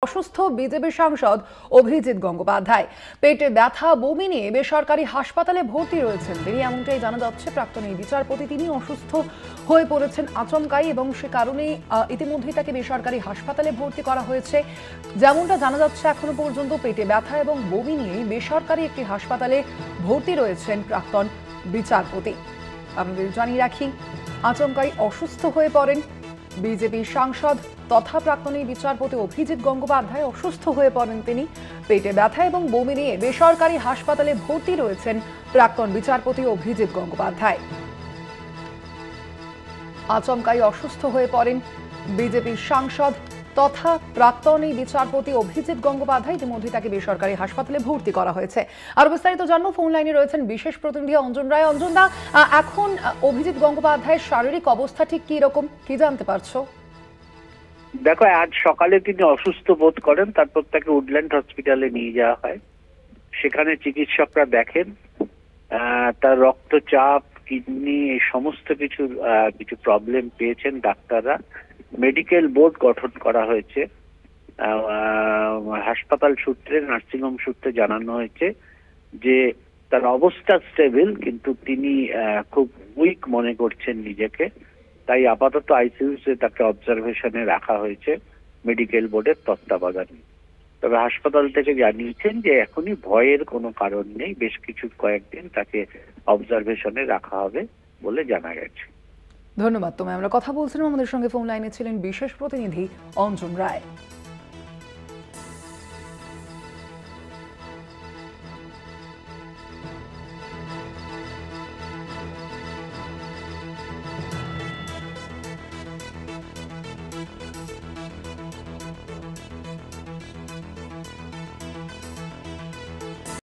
অসুস্থ বিজেপি সাংসদ অভিজিৎ গঙ্গোপাধ্যায় পেটে ব্যথা বমি নিয়ে বেসরকারি হাসপাতালে ভর্তি রয়েছেন তিনি। এমনটাই জানা যাচ্ছে। প্রাক্তন এই বিচারপতি তিনি অসুস্থ হয়ে পড়েছেন আচমকাই এবং সে কারণে ইতিমধ্যেই তাকে বেসরকারি হাসপাতালে ভর্তি করা হয়েছে। যেমনটা জানা যাচ্ছে, এখনো পর্যন্ত পেটে ব্যথা এবং বমি নিয়ে বেসরকারি একটি হাসপাতালে ভর্তি রয়েছেন প্রাক্তন বিচারপতি। আপনাদের জানিয়ে রাখি, আচমকাই অসুস্থ হয়ে পড়েন বিজেপি সাংসদ তথা প্রাক্তন বিচারপতি অভিজিৎ গঙ্গোপাধ্যায়। অসুস্থ হয়ে পড়েন তিনি। পেটে ব্যথা এবং বমি নিয়ে বেসরকারি হাসপাতালে ভর্তি রয়েছেন প্রাক্তন বিচারপতি অভিজিৎ গঙ্গোপাধ্যায়। আচমকাই অসুস্থ হয়ে পড়েন বিজেপির সাংসদ তথা প্রাক্তন বিচারপতি অভিজিৎ গঙ্গোপাধ্যায়। ইতিমধ্যে তাকে বেসরকারি হাসপাতালে ভর্তি করা হয়েছে। আর বিস্তারিত জানবো, ফোন লাইনে রয়েছেন বিশেষ প্রতিনিধি অঞ্জন রায়। অঞ্জন দা, এখন অভিজিৎ গঙ্গোপাধ্যায়ের শারীরিক অবস্থা ঠিক কি রকম, কি জানতে পারছো? দেখো, আজ সকালে তিনি অসুস্থ বোধ করেন, তারপর তাকে উডল্যান্ড হসপিটালে নিয়ে যাওয়া হয়। সেখানে চিকিৎসকরা দেখেন তার রক্তচাপ, কিডনি, এই সমস্ত কিছু প্রবলেম পেয়েছেন ডাক্তাররা। মেডিকেল বোর্ড গঠন করা হয়েছে। হাসপাতাল সূত্রে, নার্সিংহোম সূত্রে জানানো হয়েছে যে তার অবস্থা স্টেবল, কিন্তু তিনি খুব উইক মনে করছেন নিজেকে। তাই আপাতত আইসিইউতে তাকে অবজারভেশনে রাখা হয়েছে মেডিকেল বোর্ডের তত্ত্বাবধানে। তবে হাসপাতাল থেকে জানিয়েছেন যে এখনই ভয়ের কোনো কারণ নেই, বেশ কয়েকদিন তাকে অবজারভেশনে রাখা হবে বলে জানা গেছে। ধন্যবাদ তোমায়। আমরা কথা বলছিলাম, আমাদের সঙ্গে ফোন লাইনে ছিলেন বিশেষ প্রতিনিধি অঞ্জন রায়।